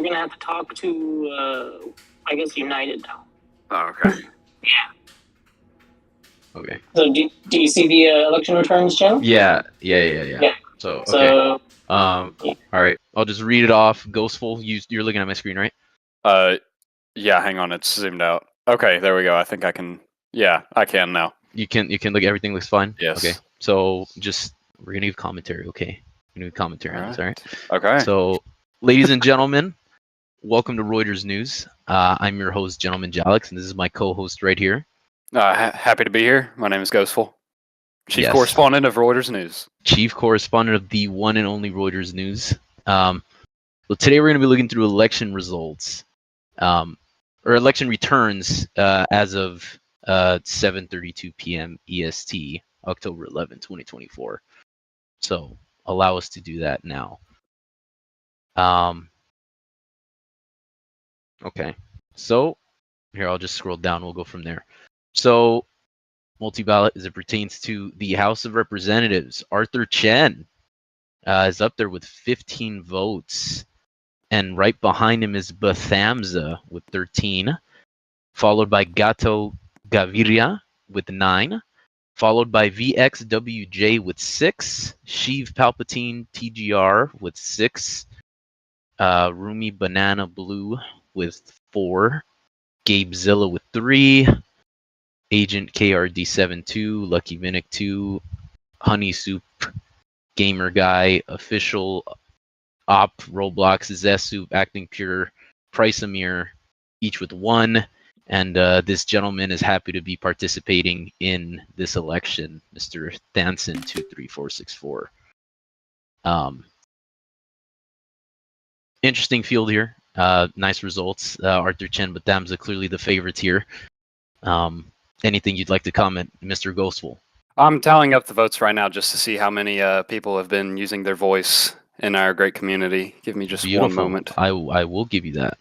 gonna have to talk to, I guess, United now. Oh, okay. Yeah. Okay. So do you see the election returns channel? Yeah. Yeah. So, okay. So All right. I'll just read it off. Ghostful, you're looking at my screen, right? Yeah, hang on, it's zoomed out. Okay, there we go. I think I can. Yeah, I can now. You can look. Everything looks fine. Yes. Okay. So we're gonna give commentary. Okay. We're gonna give commentary on this. All right. Okay. So, ladies and gentlemen, welcome to Reuters News. I'm your host, Gentleman Jalix, and this is my co-host right here. Happy to be here. My name is Ghostful, Chief Yes. Correspondent of Reuters News. Chief Correspondent of the one and only Reuters News. So today we're going to be looking through election results, or election returns as of 7:32 p.m. EST, October 11, 2024. So allow us to do that now. Okay, so here I'll just scroll down. We'll go from there. So multi-ballot as it pertains to the House of Representatives. Arthur Chen is up there with 15 votes. And right behind him is Bathamza with 13, followed by Gato Gaviria with 9, followed by VXWJ with 6, Sheev Palpatine TGR with 6, Rumi Banana Blue with 4, Gabezilla with 3, Agent KRD72, Lucky Vinic 2, Honey Soup Gamer Guy, Official Op, Roblox, Zesu, Acting Pure, Priceamir, each with 1. And this gentleman is happy to be participating in this election, Mr. Thanson23464. Interesting field here. Nice results. Arthur Chen, but Damza clearly the favorites here. Anything you'd like to comment, Mr. Ghostful? I'm tallying up the votes right now just to see how many people have been using their voice in our great community. Give me just one moment. I will give you that.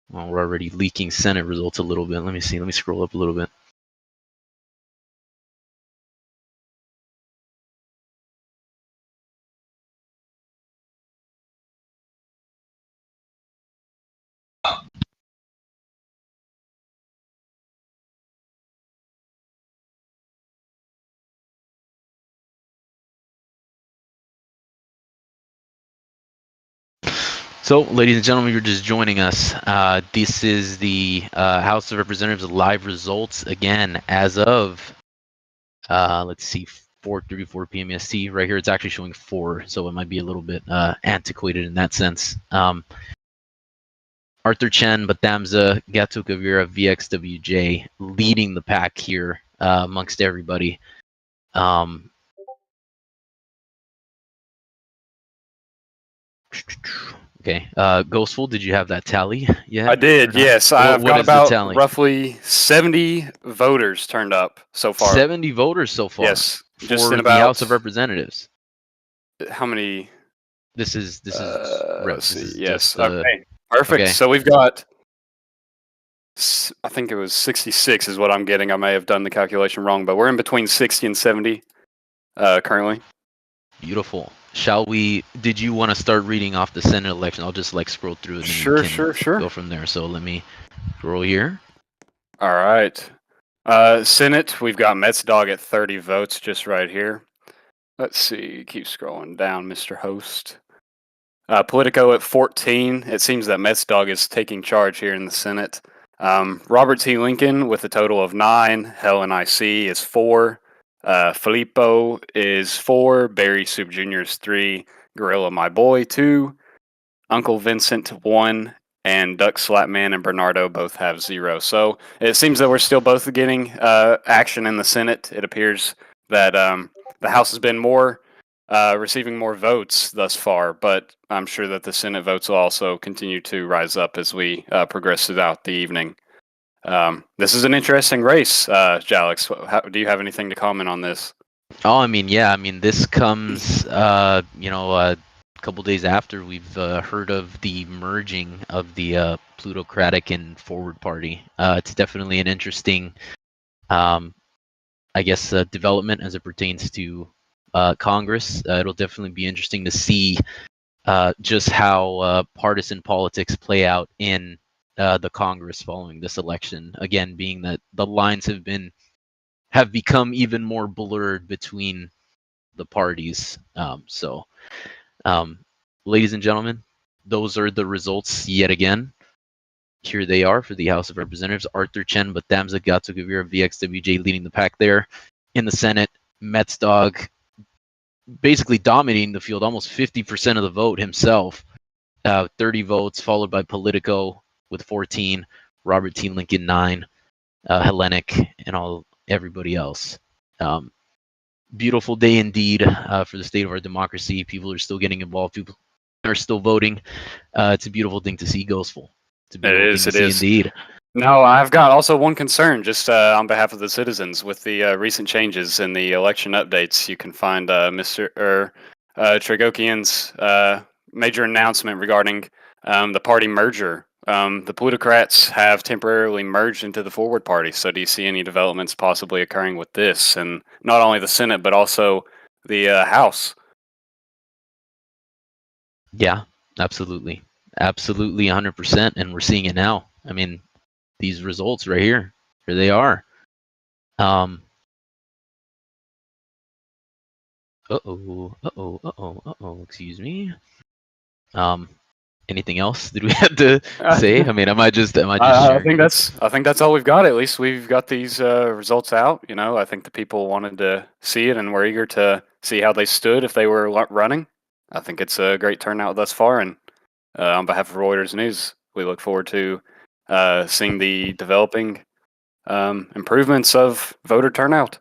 Well, we're already leaking Senate results a little bit. Let me see. Let me scroll up a little bit. So, ladies and gentlemen, you're just joining us. This is the House of Representatives live results again as of, let's see, 4:34 p.m. EST. Right here, it's actually showing 4, so it might be a little bit antiquated in that sense. Arthur Chen, Bathamza, Gato Gavira, VXWJ leading the pack here amongst everybody. Okay, Ghostful, did you have that tally yet? I did, yes. I've got about roughly 70 voters turned up so far. 70 voters so far? Yes. Just in about the House of Representatives. How many? This is let's see. Yes. Just, okay. Perfect. Okay. So we've got, I think it was 66 is what I'm getting. I may have done the calculation wrong, but we're in between 60 and 70 currently. Beautiful. Shall we? Did you want to start reading off the Senate election? I'll just scroll through it. And Sure. Go from there. So let me scroll here. All right. Senate, we've got Metz Dog at 30 votes just right here. Let's see. Keep scrolling down, Mr. Host. Politico at 14. It seems that Metz Dog is taking charge here in the Senate. Robert T. Lincoln with a total of 9. Helen IC is 4. Filippo is 4, Barry Soup Jr. is 3, Gorilla My Boy 2, Uncle Vincent 1, and Duck Slapman and Bernardo both have 0. So it seems that we're still both getting action in the Senate. It appears that the House has been receiving more votes thus far, but I'm sure that the Senate votes will also continue to rise up as we progress throughout the evening. This is an interesting race, Jalix. Do you have anything to comment on this? Oh, I mean, yeah. I mean, this comes, a couple days after we've heard of the merging of the plutocratic and Forward Party. It's definitely an interesting, development as it pertains to Congress. It'll definitely be interesting to see just how partisan politics play out in the Congress following this election. Again, being that the lines have become even more blurred between the parties. Ladies and gentlemen, those are the results yet again. Here they are for the House of Representatives. Arthur Chen, Batamza, Gatsukavira, VXWJ leading the pack there. In the Senate, Metzdog basically dominating the field, almost 50% of the vote himself. 30 votes, followed by Politico with 14, Robert T. Lincoln 9, Hellenic, and everybody else. Beautiful day indeed for the state of our democracy. People are still getting involved. People are still voting. It's a beautiful thing to see, Ghostful. It's a beautiful thing to see indeed. No, I've got also one concern, just on behalf of the citizens, with the recent changes in the election updates. You can find Mr. Tregokian's major announcement regarding the party merger. The plutocrats have temporarily merged into the Forward Party. So, do you see any developments possibly occurring with this, and not only the Senate but also the House? Yeah, absolutely, 100%, and we're seeing it now. I mean, these results right here they are. Excuse me. Anything else did we have to say? I mean, am I just I think that's all we've got. At least we've got these results out. You know, I think the people wanted to see it and were eager to see how they stood if they were running. I think it's a great turnout thus far, and on behalf of Reuters News, we look forward to seeing the developing improvements of voter turnout.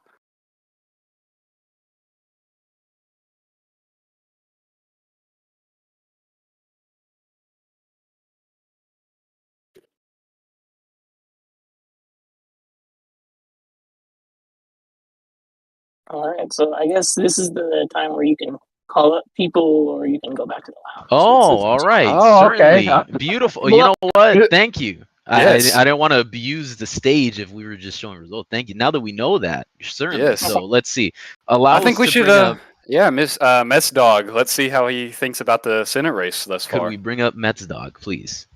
All right, so I guess this is the time where you can call up people, or you can go back to the lounge. Oh, all right. Oh, certainly. okay. Beautiful. Well, You know what? Thank you. Yes. I didn't want to abuse the stage if we were just showing results. Thank you. Now that we know that, certainly. Yes. So let's see. I think us we to should. bring up. Yeah, Mets Dog. Let's see how he thinks about the Senate race thus Could far. we bring up Metzdog, please?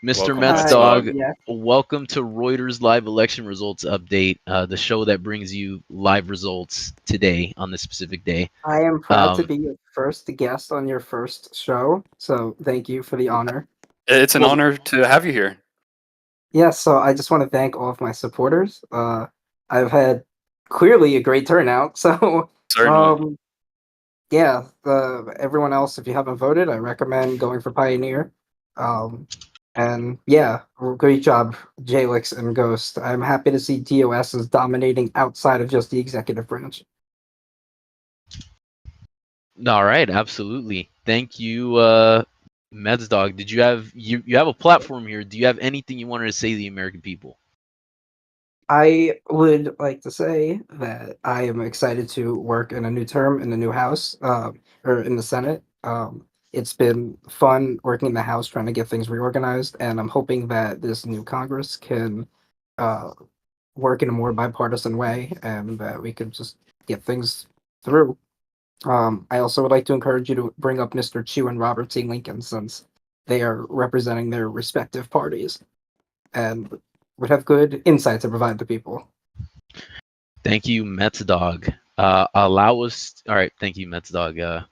Mr. Welcome, Metzdog, Metzdog. Yeah, welcome to Reuters Live Election Results Update, the show that brings you live results today on this specific day. I am proud to be your first guest on your first show, so thank you for the honor. It's an honor to have you here. Yes, so I just want to thank all of my supporters. I've had clearly a great turnout, so Certainly. yeah. Everyone else, if you haven't voted, I recommend going for Pioneer. And yeah, great job, Jalix and Ghost. I'm happy to see DOS is dominating outside of just the executive branch. All right, absolutely. Thank you, Metzdog. Did you have you have a platform here? Do you have anything you wanted to say to the American people? I would like to say that I am excited to work in a new term in the new House, or in the Senate. It's been fun working in the House trying to get things reorganized, and I'm hoping that this new Congress can uh, work in a more bipartisan way and that we can just get things through. I also would like to encourage you to bring up Mr. Chu and Robert T. Lincoln since they are representing their respective parties and would have good insight to provide to people. Thank you, Metzdog. Allow us. All right, thank you, Metzdog.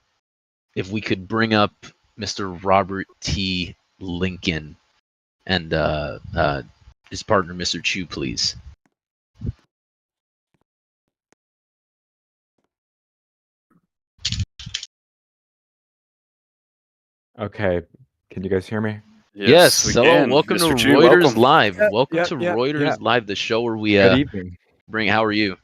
If we could bring up Mr. Robert T. Lincoln and his partner, Mr. Chu, please. Okay, can you guys hear me? Yes. we Hello, can. welcome Mr. to Chu, Reuters welcome. Live. Yeah, welcome to Reuters Live, the show where we Good evening. bring. How are you?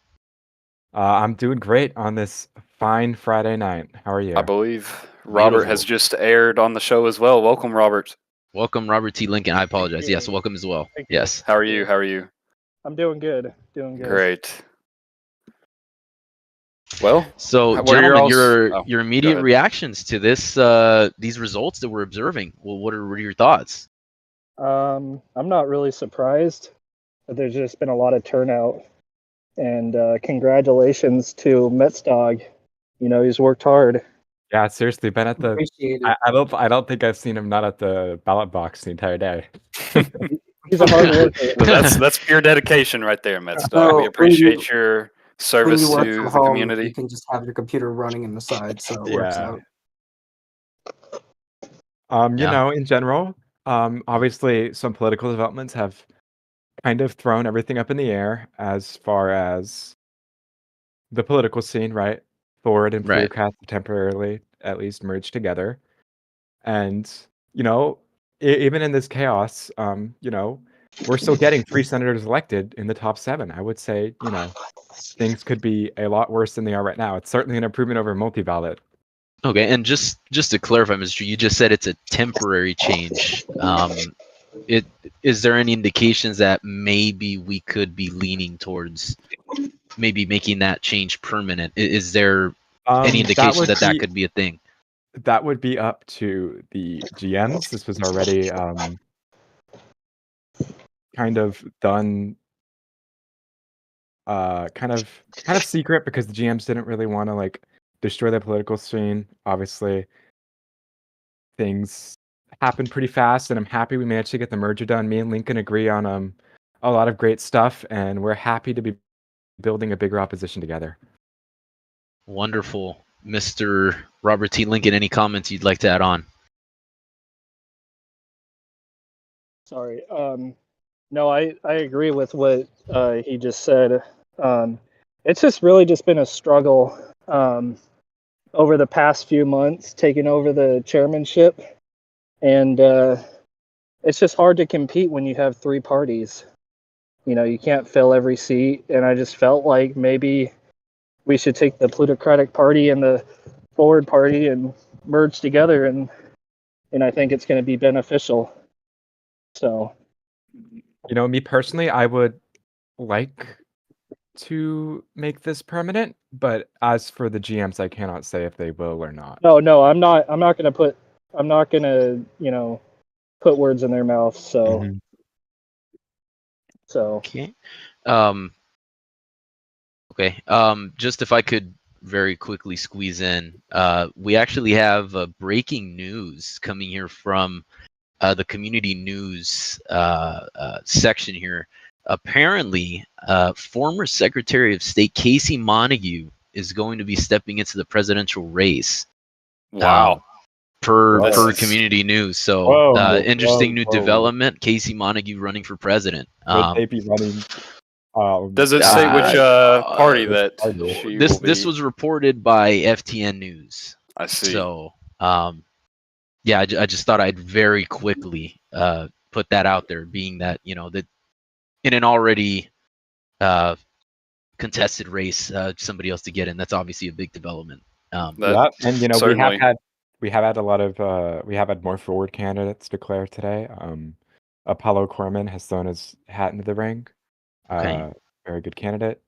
I'm doing great on this fine Friday night. How are you? I believe Robert has Beautiful. just aired on the show as well. Welcome, Robert. Welcome, Robert T. Lincoln. I apologize. you. Yes, welcome as well. Thank you. Yes. How are you? How are you? I'm doing good. Doing good. Great. Well, So, what are gentlemen, your go immediate ahead. reactions to these results that we're observing. Well, what are your thoughts? I'm not really surprised. There's just been a lot of turnout, and congratulations to Metzdog. You know, he's worked hard. Yeah, seriously, been at the. Appreciate I, it. I don't. I don't think I've seen him not at the ballot box the entire day. He's a hard worker. So that's pure dedication right there, Mets Dog. We So appreciate your when you service work to from the home, you community. can just have your computer running in the side, so it works Yeah. out. You Yeah. know, in general, obviously some political developments have kind of thrown everything up in the air as far as the political scene, right? Ford and Right. Plutocrats have temporarily at least merged together. And, you know, even in this chaos, you know, we're still getting 3 senators elected in the top 7. I would say, you know, things could be a lot worse than they are right now. It's certainly an improvement over multi-ballot. Okay, and just to clarify, Mr. You just said it's a temporary change. Is there any indications that maybe we could be leaning towards maybe making that change permanent? Is there any indication that could be a thing? That would be up to the GMs. This was already kind of done kind of secret because the GMs didn't really want to like destroy the political scene. Obviously, things happened pretty fast, and I'm happy we managed to get the merger done. Me and Lincoln agree on a lot of great stuff, and we're happy to be building a bigger opposition together. Wonderful. Mr. Robert T. Lincoln, any comments you'd like to add on? Sorry. No, I agree with what he just said. It's just really just been a struggle over the past few months taking over the chairmanship, and it's just hard to compete when you have 3 parties. You know, you can't fill every seat, and I just felt like maybe we should take the Plutocratic Party and the Forward Party and merge together, and I think it's going to be beneficial. So, You know, me personally, I would like to make this permanent, but as for the GMs, I cannot say if they will or not. no, I'm not going to, put words in their mouth. So, Mhm. Okay. Okay. Just if I could very quickly squeeze in, we actually have breaking news coming here from the community news section here. Apparently, former Secretary of State Casey Montague is going to be stepping into the presidential race. Wow. Per Whoa. community news. So Whoa, interesting new whoa. development. Casey Montague running for president. Would they be running? Does it say which party which that party? she will be? This was reported by FTN News. I see. So yeah, I just thought I'd very quickly put that out there, being that that in an already contested race, somebody else to get in. That's obviously a big development. Yeah, and you know certainly. we have had a lot of we have had more forward candidates declare today. Apollo Corman has thrown his hat into the ring. Okay. Very good candidate,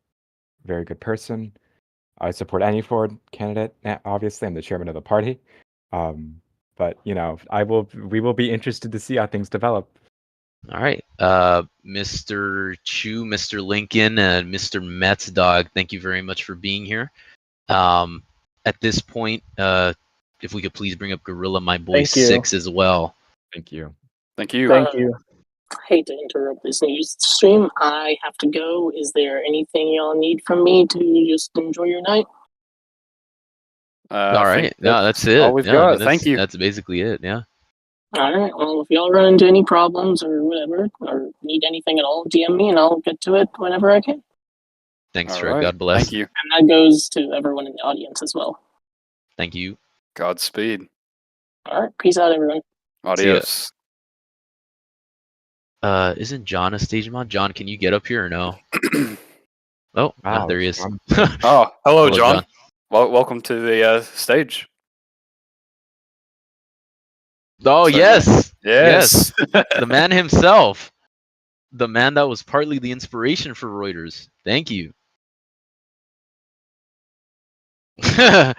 very good person. I support any Ford candidate. Obviously, I'm the chairman of the party. But you know, we will be interested to see how things develop. All right, Mr. Chu, Mr. Lincoln, and Mr. Mets Dog, thank you very much for being here. At this point, if we could please bring up Gorilla My Boy Thank you. 6 as well. Thank you. Thank you. Thank you. I hate to interrupt this news stream. I have to go. Is there anything y'all need from me to just enjoy your night? All right, no, that's it. All we've Yeah, I got. mean, Thank you. That's basically it. Yeah. All right. Well, if y'all run into any problems or whatever, or need anything at all, DM me and I'll get to it whenever I can. Thanks, All Fred. right. God bless. Thank you. And that goes to everyone in the audience as well. Thank you. Godspeed. All right. Peace out, everyone. Adios. Isn't John a stage mod? John, can you get up here or no? Oh, Wow, there he is. John. Oh, hello, Hello, John. John. Welcome to the stage. Oh, Certainly. yes. Yes. The man himself. The man that was partly the inspiration for Reuters. Thank you. Yeah,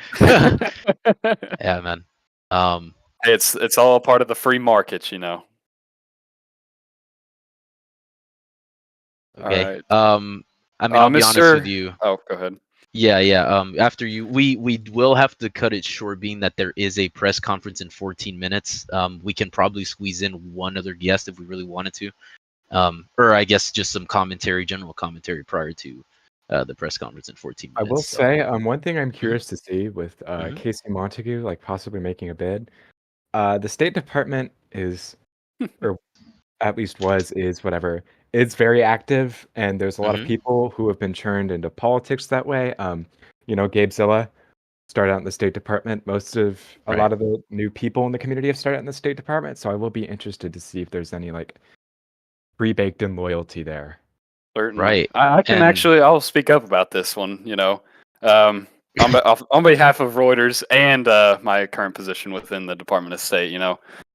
man. It's all a part of the free market, you know. Okay. All right. I mean, I'll be honest with you. Oh, go ahead. Yeah. After you, we will have to cut it short, being that there is a press conference in 14 minutes. We can probably squeeze in one other guest if we really wanted to. Or I guess just some commentary, general commentary prior to the press conference in 14 I will minutes. say, one thing I'm Mhm. curious to see with Mhm. Casey Montague, like possibly making a bid. The State Department is, or at least is whatever. It's very active, and there's a lot of Mhm. people who have been churned into politics that way. Gabe Zilla started out in the State Department. A Right. lot of the new people in the community have started in the State Department. So I will be interested to see if there's any like pre-baked in loyalty there. Certainly. Right. I can And actually, I'll speak up about this one, on behalf of Reuters and my current position within the Department of State.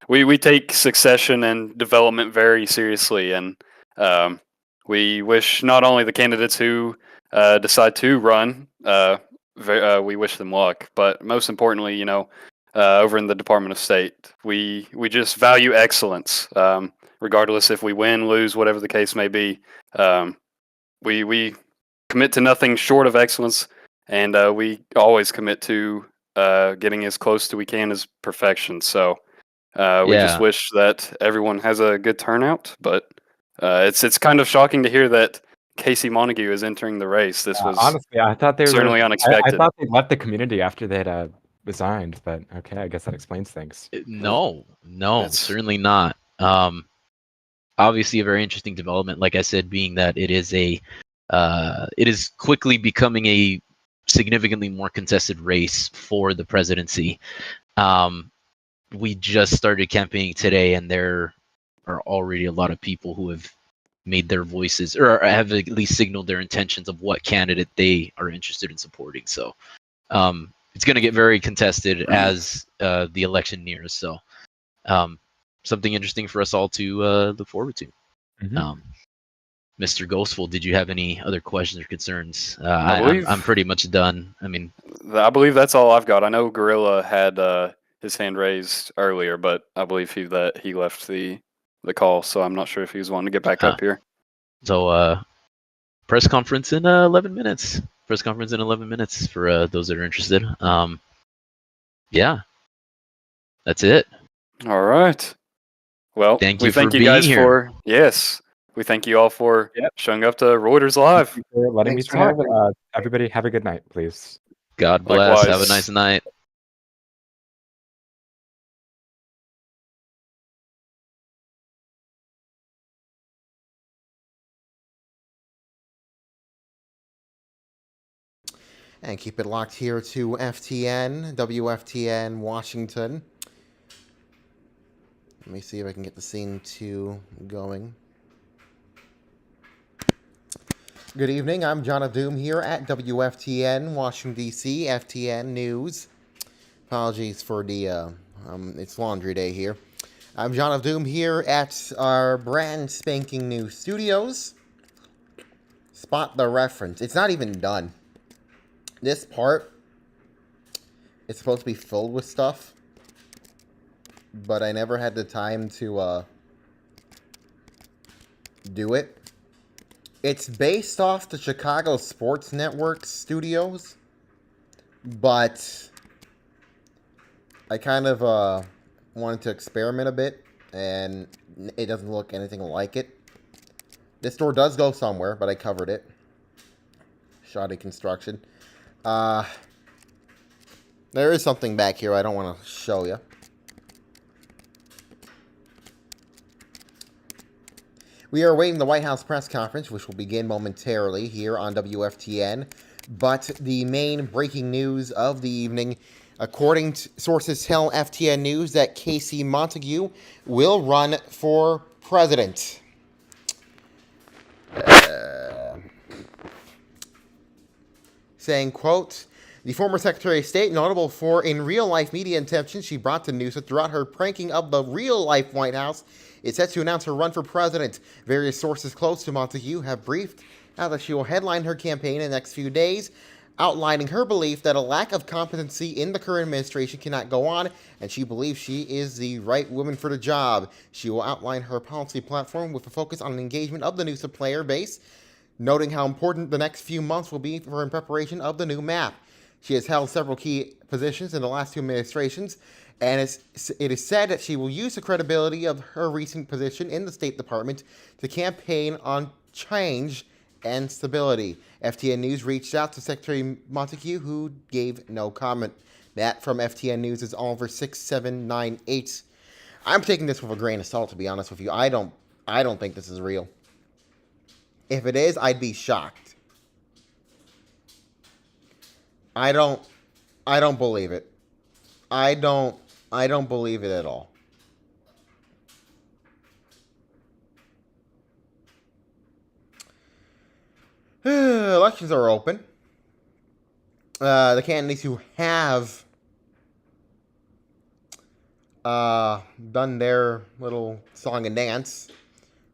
We take succession and development very seriously, and we wish not only the candidates who decide to run, we wish them luck, but most importantly, over in the Department of State, we just value excellence, regardless if we win, lose, whatever the case may be. We commit to nothing short of excellence, and we always commit to getting as close to we can as perfection. So we just yeah, wish that everyone has a good turnout. But it's kind of shocking to hear that Casey Montague is entering the race. This was Honestly, I thought they were. certainly I unexpected. thought they left the community after they'd resigned, but okay, I guess that explains things. no, That's certainly not. Obviously a very interesting development, like I said, being that it is quickly becoming a significantly more contested race for the presidency. We just started campaigning today, and there are already a lot of people who have made their voices, or have at least signaled their intentions of what candidate they are interested in supporting. So it's going to get very contested as the election nears. So something interesting for us all to look forward to. Mhm. Mr. Ghostful, did you have any other questions or concerns? I I'm believe pretty much done. I mean, that's all I've got. I know Gorilla had his hand raised earlier, but I believe he left the call, so I'm not sure if he was wanting to get back uh, up here. so press conference in 11 minutes. Press conference in 11 minutes for those that are interested. Yeah, that's it. All right. Well, Thank we you for thank you being guys here. for yes. We thank you all for Yep. showing up to Reuters Thank Live. you for letting Thanks me for talk. having me. Everybody, have a good night, please. God bless. Have a Likewise. nice night. And keep it locked here to FTN, WFTN, Washington. Let me see if I can get the scene 2 going. Good evening. I'm John of Doom here at WFTN, Washington, D.C., FTN News. Apologies for the, it's laundry day here. I'm John of Doom here at our brand spanking new studios. Spot the reference. It's not even done. This part is supposed to be filled with stuff, but I never had the time to do it. It's based off the Chicago Sports Network studios, but I kind of wanted to experiment a bit, and it doesn't look anything like it. This store does go somewhere, but I covered it. Shoddy construction. There is something back here I don't want to show you. We are awaiting the White House press conference, which will begin momentarily here on WFTN. But the main breaking news of the evening, according to sources tell FTN News that Casey Montague will run for president. Saying, quote, the former Secretary of State, notable for in real-life media attention she brought to news throughout her pranking of the real-life White House, is set to announce her run for president. Various sources close to Montague have briefed now that she will headline her campaign in the next few days, outlining her belief that a lack of competency in the current administration cannot go on, and she believes she is the right woman for the job. She will outline her policy platform with a focus on engagement of the new player base, noting how important the next few months will be for in preparation of the new map. She has held several key positions in the last two administrations, and it is said that she will use the credibility of her recent position in the State Department to campaign on change and stability. FTN News reached out to Secretary Montague, who gave no comment. That from FTN News is Oliver 6798. I'm taking this with a grain of salt, to be honest with you. I don't think this is real. If it is, I'd be shocked. I don't believe it. I don't believe it at all. Elections are open. The candidates who have done their little song and dance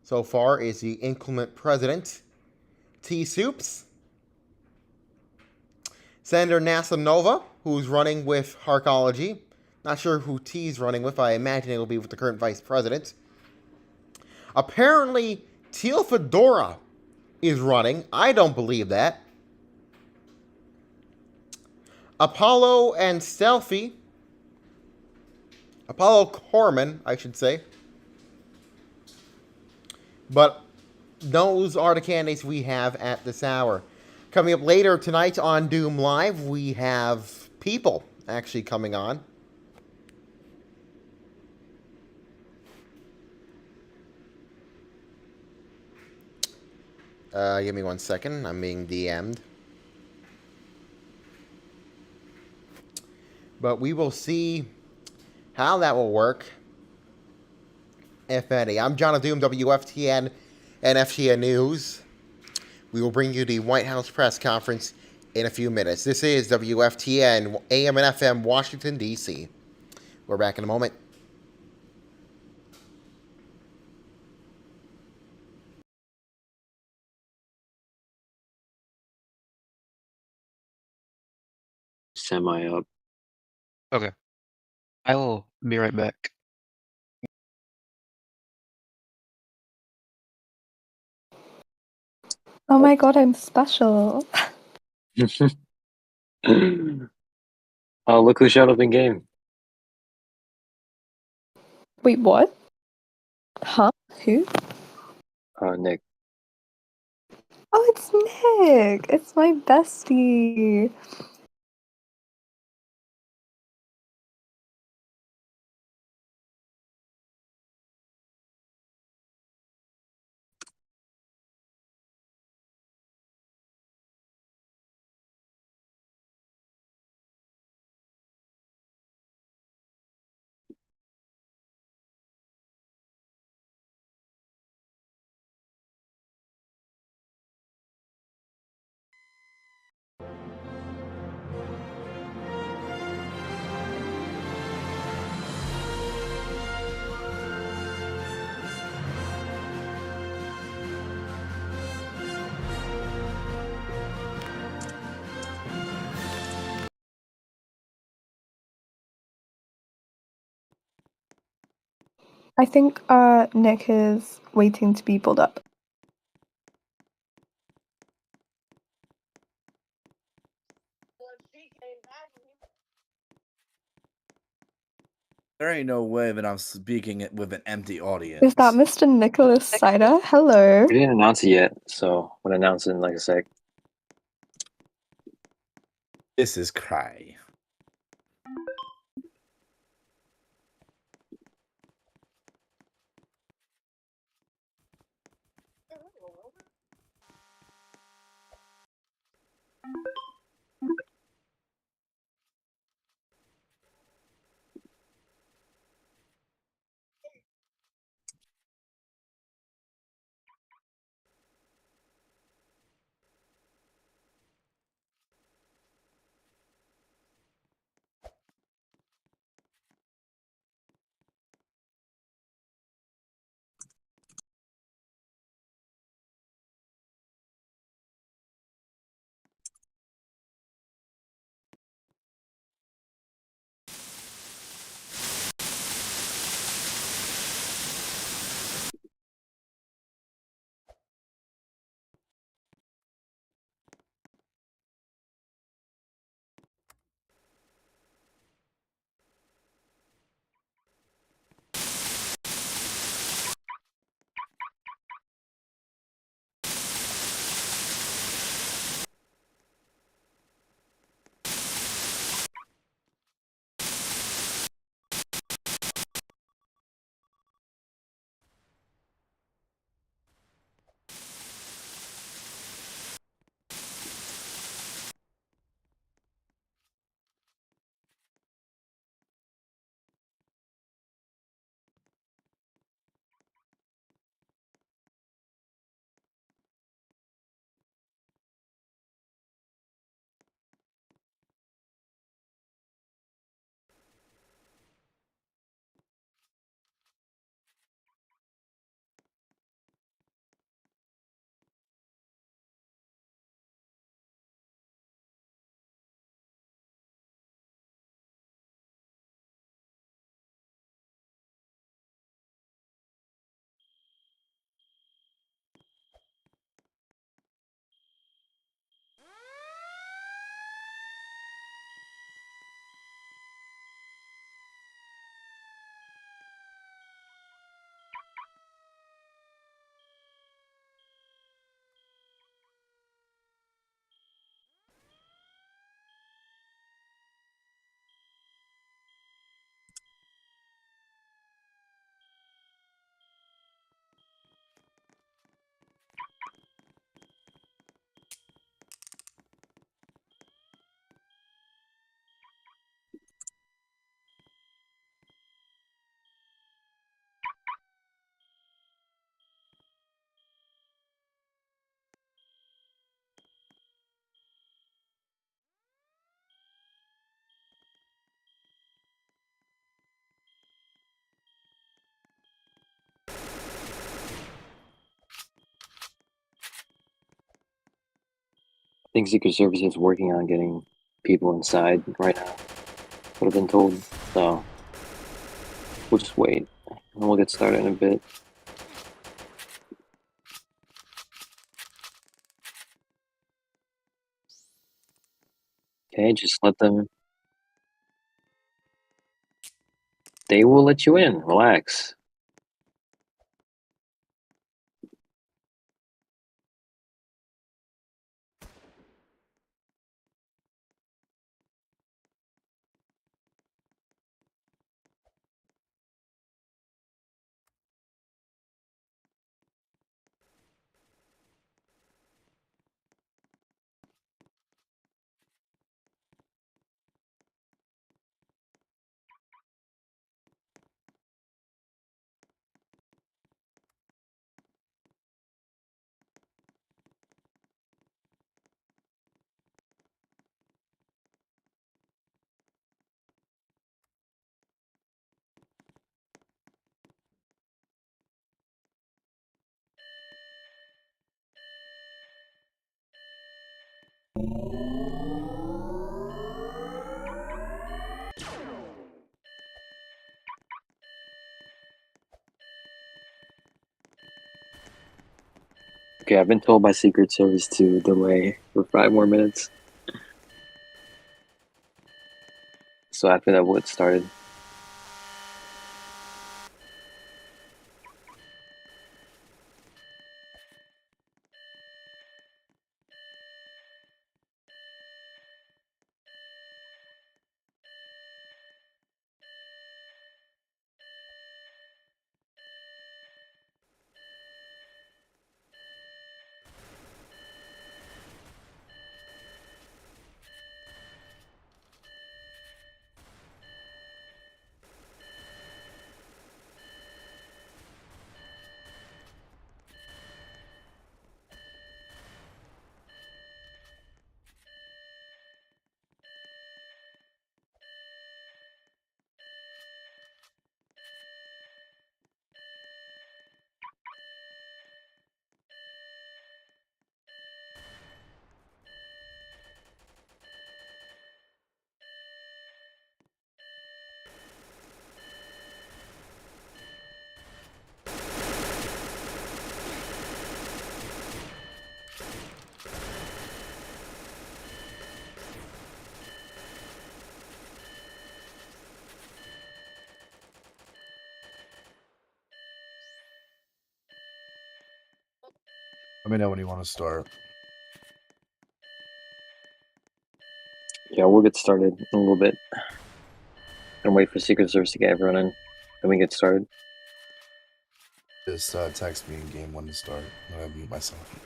so far is the inclement president, T. Soups, Senator Nasa Nova, who's running with Harkology. Not sure who T's running with. I imagine it'll be with the current vice president. Apparently, Teal Fedora is running. I don't believe that. Apollo Corman, I should say. But those are the candidates we have at this hour. Coming up later tonight on Doom Live, we have people actually coming on. Give me 1 second. I'm being DM'd. But we will see how that will work, if any. I'm John of Doom, WFTN and FTN News. We will bring you the White House press conference in a few minutes. This is WFTN, AM and FM, Washington, D.C. We're back in a moment. Semi up. Okay. I will be right back. Oh my god, I'm special. Oh, look who showed up in game. Wait, what? Huh? Who? Nick. Oh, it's Nick. It's my bestie. I think Nick is waiting to be pulled up. There ain't no way that I'm speaking it with an empty audience. Is that Mr. Nicholas Sider? Hello. We didn't announce it yet, so we'll announce it in like a sec. This is cray. think Secret Service is working on getting people inside right now. What I've been told. So we'll just wait, and we'll get started in a bit. Okay, just let them. They will let you in. Relax. Okay, I've been told by Secret Service to delay for 5 more minutes. So after that, we'll get started. Let me know when you want to start. Yeah, we'll get started in a little bit. And wait for Secret Service to get everyone in. Then we get started. Just text me in game when to start. I'm gonna mute myself.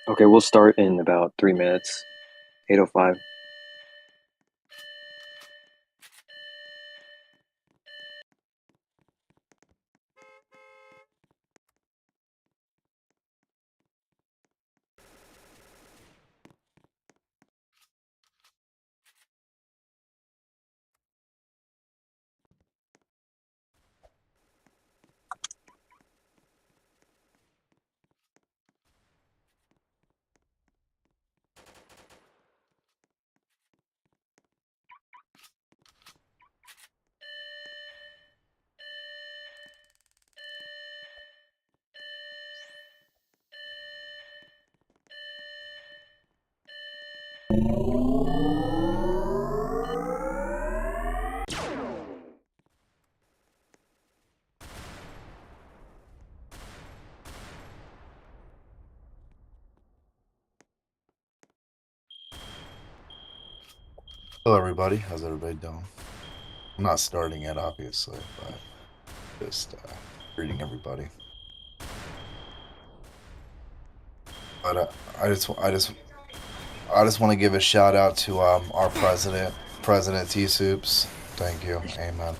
Okay, we'll start in about 3 minutes. 8:05. Hello, everybody. How's everybody doing? I'm not starting yet, obviously, but just greeting everybody. But I just want to give a shout out to our president, President T Soups. Thank you. Amen.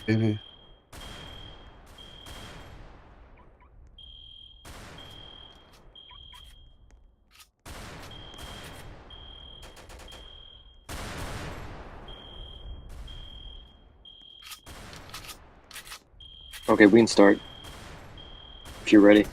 Maybe. Okay, we can start. If you're ready.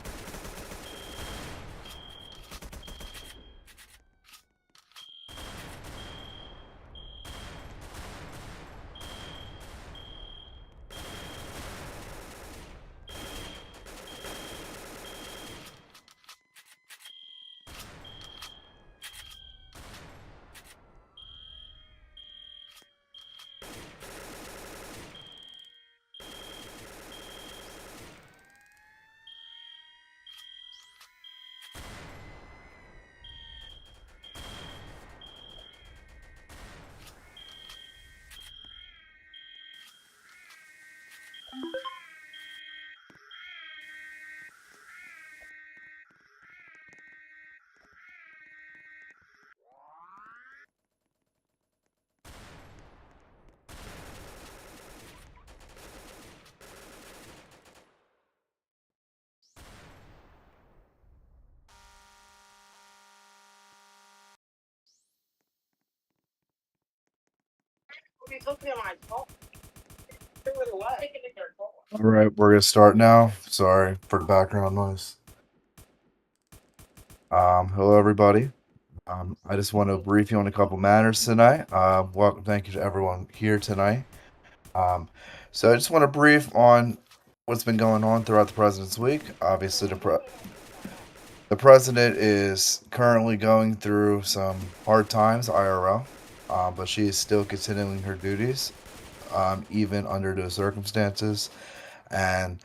All right, we're gonna start now. Sorry for the background noise. Hello, everybody. I just want to brief you on a couple matters tonight. Welcome, thank you to everyone here tonight. So I just want to brief on what's been going on throughout the president's week. Obviously, the president is currently going through some hard times, IRL, but she is still continuing her duties, even under those circumstances. And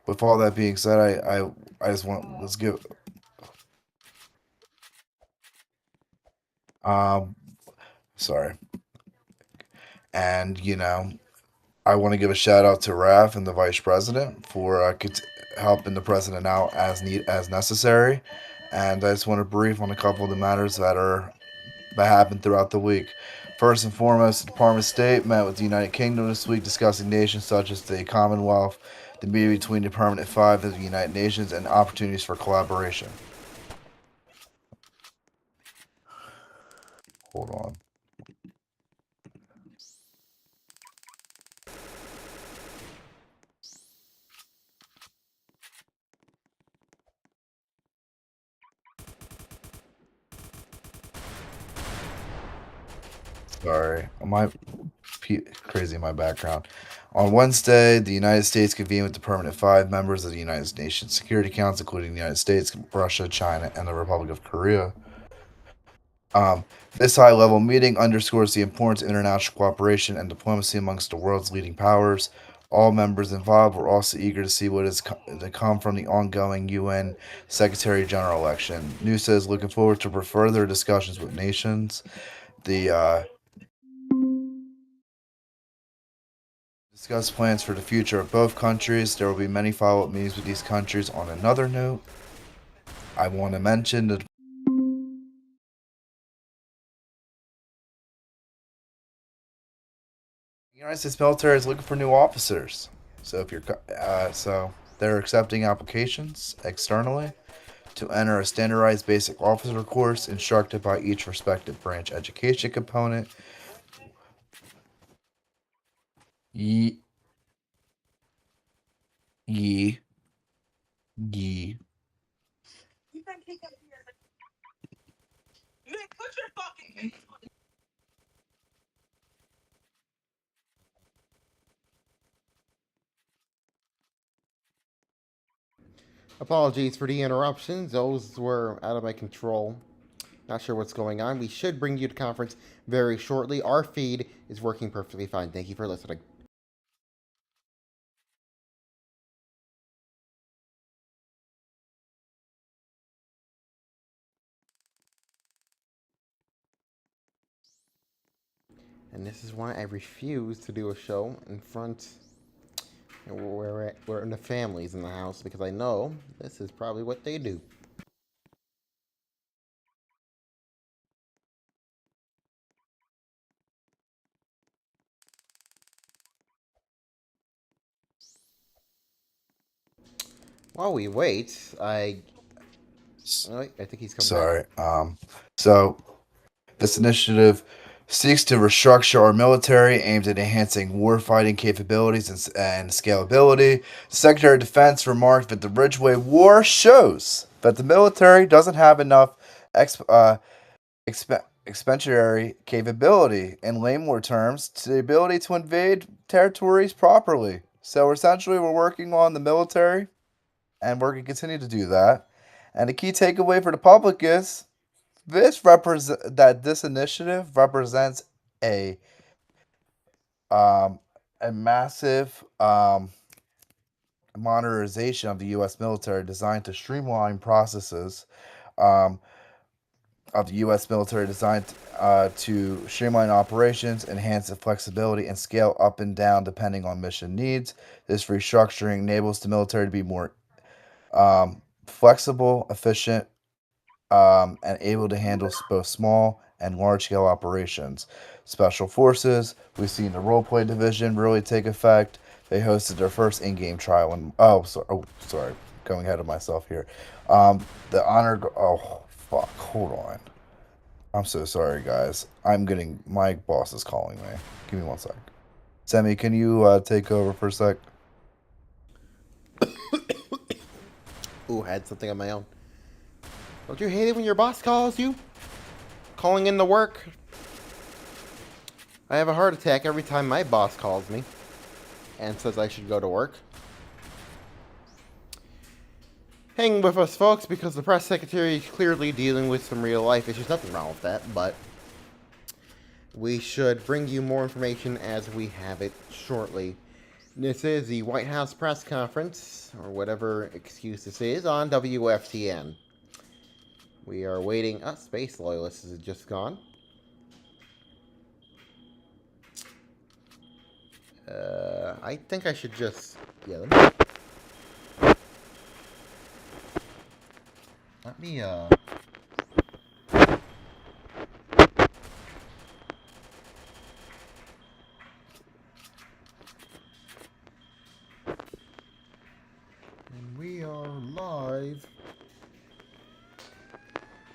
with all that being said, I just want let's give um sorry, and I want to give a shout out to Raf and the vice president for helping the president out as necessary, and I just want to brief on a couple of the matters that happened throughout the week. First and foremost, the Department of State met with the United Kingdom this week, discussing nations such as the Commonwealth, the meeting between the Permanent Five of the United Nations, and opportunities for collaboration. Hold on. Sorry, crazy in my background. On Wednesday, the United States convened with the Permanent Five members of the United Nations Security Council, including the United States, Russia, China, and the Republic of Korea. This high-level meeting underscores the importance of international cooperation and diplomacy amongst the world's leading powers. All members involved were also eager to see what is to come from the ongoing UN Secretary General election. News says looking forward to further discussions with nations. The discuss plans for the future of both countries. There will be many follow-up meetings with these countries. On another note, I want to mention that the United States military is looking for new officers. So if you're so they're accepting applications externally to enter a standardized basic officer course instructed by each respective branch education component. Ye, ye, ye. Apologies for the interruptions. Those were out of my control. Not sure what's going on. We should bring you to conference very shortly. Our feed is working perfectly fine. Thank you for listening. And this is why I refuse to do a show in front where the family's in the house, because I know this is probably what they do. While we wait, I think he's coming Sorry. back. So this initiative seeks to restructure our military, aimed at enhancing warfighting capabilities and scalability. Secretary of Defense remarked that the Ridgeway War shows that the military doesn't have enough expansionary capability, in layman terms, to the ability to invade territories properly. So essentially, we're working on the military, and we're going to continue to do that. And the key takeaway for the public is this initiative represents a massive modernization of the U.S. military designed to streamline processes of the U.S. military designed to streamline operations, enhance the flexibility, and scale up and down depending on mission needs. This restructuring enables the military to be more flexible, efficient, and able to handle both small and large-scale operations. Special Forces, we've seen the roleplay division really take effect. They hosted their first in-game trial, and sorry, going ahead of myself here. The honor. Oh, fuck! Hold on. I'm so sorry, guys. My boss is calling me. Give me 1 sec. Semi, can you take over for a sec? Ooh, I had something on my own. Don't you hate it when your boss calls you? Calling in to work? I have a heart attack every time my boss calls me and says I should go to work. Hang with us, folks, because the press secretary is clearly dealing with some real life issues. Nothing wrong with that, but we should bring you more information as we have it shortly. This is the White House press conference, or whatever excuse this is, on WFTN. We are waiting. Space Loyalist is just gone. I think I should just... Yeah, let me, And we are live.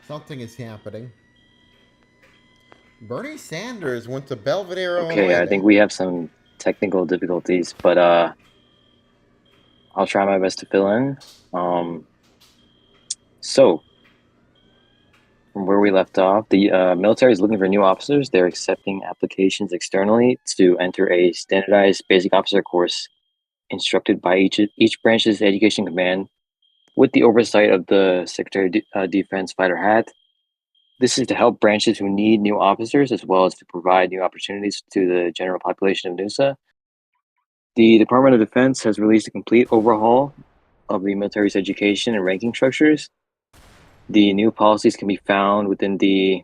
Something is happening. Bernie Sanders went to Belvedere, Okay, Illinois. I think we have some technical difficulties, but I'll try my best to fill in. So, from where we left off, the military is looking for new officers. They're accepting applications externally to enter a standardized basic officer course instructed by each branch's education command with the oversight of the Secretary of Defense Fighter Hat. This is to help branches who need new officers as well as to provide new opportunities to the general population of NUSA. The Department of Defense has released a complete overhaul of the military's education and ranking structures. The new policies can be found within the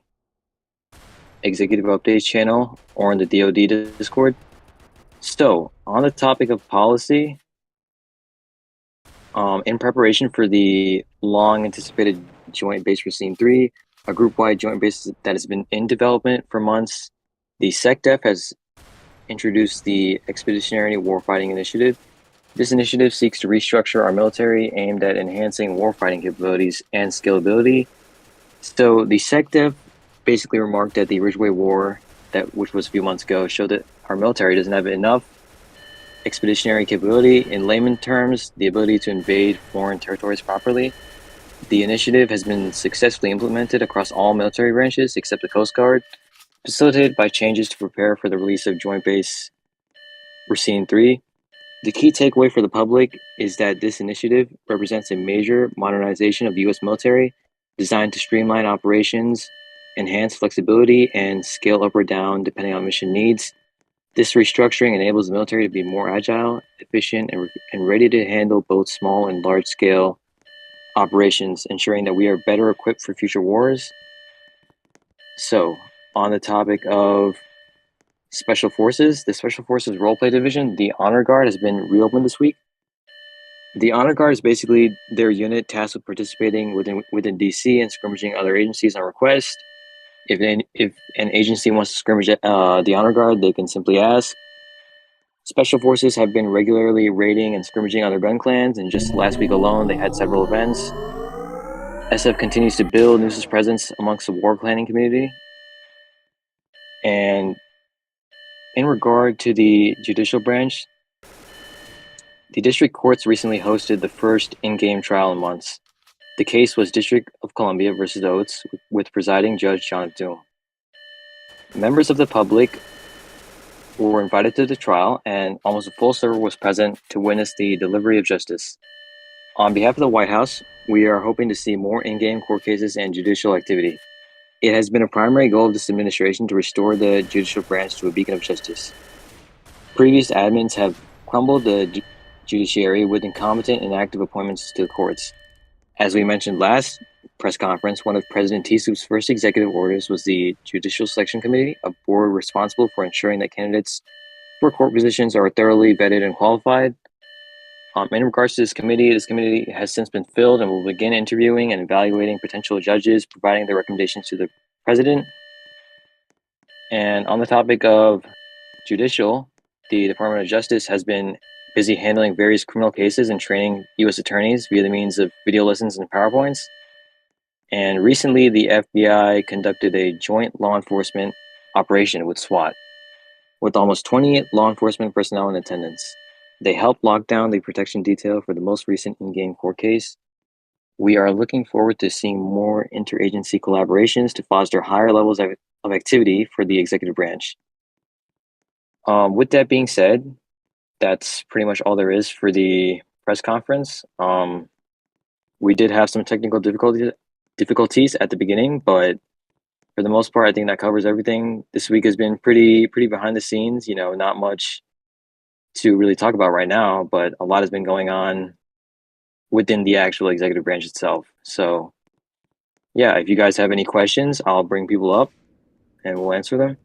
Executive Updates channel or in the DoD Discord. So, on the topic of policy, in preparation for the long-anticipated Joint Base Racine 3, a group-wide joint base that has been in development for months, the SecDef has introduced the Expeditionary Warfighting Initiative. This initiative seeks to restructure our military aimed at enhancing warfighting capabilities and scalability. So the SecDef basically remarked that the Ridgeway War, which was a few months ago, showed that our military doesn't have enough expeditionary capability. In layman terms, the ability to invade foreign territories properly. The initiative has been successfully implemented across all military branches except the Coast Guard, facilitated by changes to prepare for the release of Joint Base Racine 3. The key takeaway for the public is that this initiative represents a major modernization of the U.S. military designed to streamline operations, enhance flexibility, and scale up or down depending on mission needs. This restructuring enables the military to be more agile, efficient, and ready to handle both small and large scale operations, ensuring that we are better equipped for future wars. So, on the topic of Special Forces, the Special Forces Roleplay Division, the Honor Guard, has been reopened this week. The Honor Guard is basically their unit tasked with participating within DC and skirmishing other agencies on request. If an agency wants to skirmish the Honor Guard, they can simply ask. Special Forces have been regularly raiding and skirmishing other gun clans, and just last week alone, they had several events. SF continues to build Noose's presence amongst the war planning community. And in regard to the judicial branch, the district courts recently hosted the first in-game trial in months. The case was District of Columbia versus Oates, with presiding Judge John Doom. Members of the public were invited to the trial, and almost a full server was present to witness the delivery of justice. On behalf of the White House, we are hoping to see more in-game court cases and judicial activity. It has been a primary goal of this administration to restore the judicial branch to a beacon of justice. Previous admins have crumbled the judiciary with incompetent and inactive appointments to the courts. As we mentioned last press conference, one of President Tissouf's first executive orders was the Judicial Selection Committee, a board responsible for ensuring that candidates for court positions are thoroughly vetted and qualified. In regards to this committee has since been filled and will begin interviewing and evaluating potential judges, providing their recommendations to the president. And on the topic of judicial, the Department of Justice has been busy handling various criminal cases and training U.S. attorneys via the means of video lessons and PowerPoints. And recently, the FBI conducted a joint law enforcement operation with SWAT, with almost 20 law enforcement personnel in attendance. They helped lock down the protection detail for the most recent in-game court case. We are looking forward to seeing more interagency collaborations to foster higher levels of activity for the executive branch. With that being said, that's pretty much all there is for the press conference. We did have some technical difficulties at the beginning, but for the most part, I think that covers everything. This week has been pretty behind the scenes. You know, not much to really talk about right now, but a lot has been going on within the actual executive branch itself. So, yeah, if you guys have any questions, I'll bring people up and we'll answer them.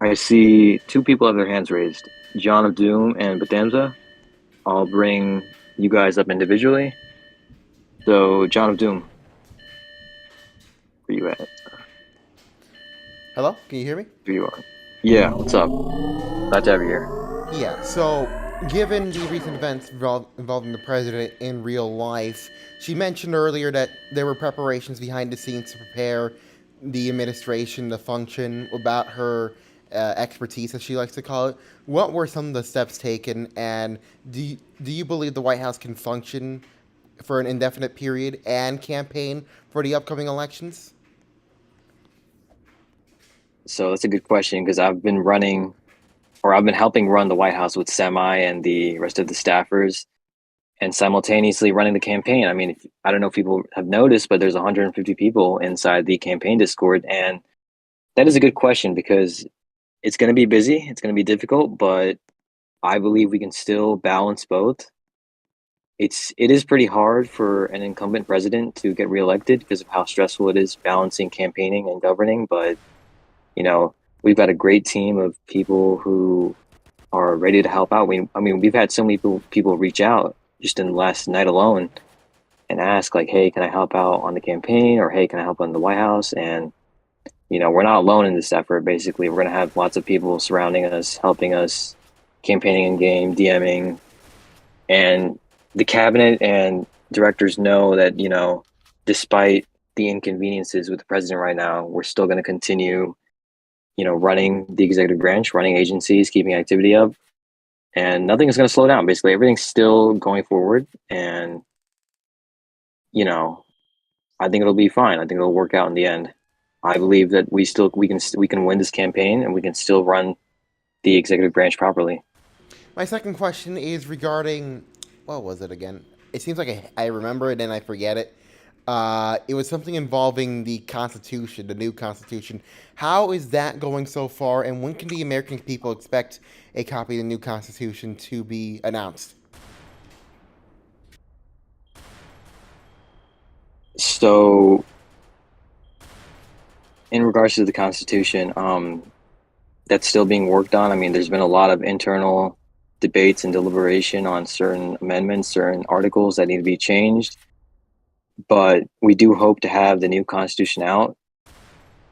I see two people have their hands raised, John of Doom and Batamza. I'll bring you guys up individually. So, John of Doom, where you at? Hello? Can you hear me? Here you are. Yeah, what's up? Glad to have you here. Yeah, so given the recent events involving the president in real life, she mentioned earlier that there were preparations behind the scenes to prepare the administration to function about her expertise, as she likes to call it. What were some of the steps taken, and do you believe the White House can function for an indefinite period and campaign for the upcoming elections? So that's a good question, because I've been helping run the White House with Semi and the rest of the staffers, and simultaneously running the campaign. I mean, I don't know if people have noticed, but there's 150 people inside the campaign Discord, and that is a good question, because it's going to be busy, it's going to be difficult, but I believe we can still balance both. It is pretty hard for an incumbent president to get reelected because of how stressful it is balancing campaigning and governing, but you know, we've got a great team of people who are ready to help out. We've had so many people reach out just in the last night alone and ask, like, hey, can I help out on the campaign? Or hey, can I help on the White House? And, you know, we're not alone in this effort. Basically, we're going to have lots of people surrounding us, helping us, campaigning in game, DMing. And the cabinet and directors know that, you know, despite the inconveniences with the president right now, we're still going to continue, you know, running the executive branch, running agencies, keeping activity up, and nothing is going to slow down. Basically, everything's still going forward, and, you know, I think it'll be fine. I think it'll work out in the end. I believe that we can win this campaign and we can still run the executive branch properly. My second question is regarding what was it again? It seems like I remember it and I forget it. It was something involving the Constitution, the new Constitution. How is that going so far, and when can the American people expect a copy of the new Constitution to be announced? So, in regards to the Constitution, that's still being worked on. I mean, there's been a lot of internal debates and deliberation on certain amendments, certain articles that need to be changed. But we do hope to have the new Constitution out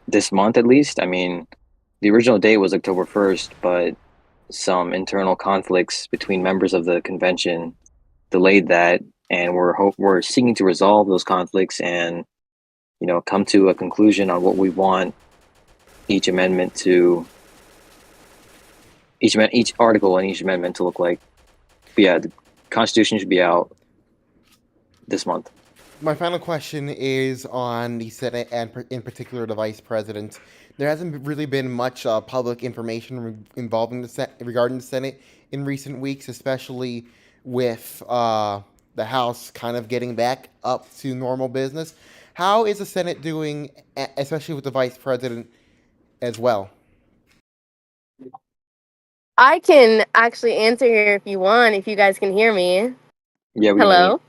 this month at least. I mean, the original date was October 1st, but some internal conflicts between members of the convention delayed that, and we're seeking to resolve those conflicts and come to a conclusion on what we want each amendment to each article and each amendment to look like. But yeah, the Constitution should be out this month. My final question is on the Senate and in particular the Vice President. There hasn't really been much public information involving regarding the Senate in recent weeks, especially with the House kind of getting back up to normal business. How is the Senate doing, especially with the Vice President as well? I can actually answer here if you want, if you guys can hear me. Yeah, we can hear Hello? you.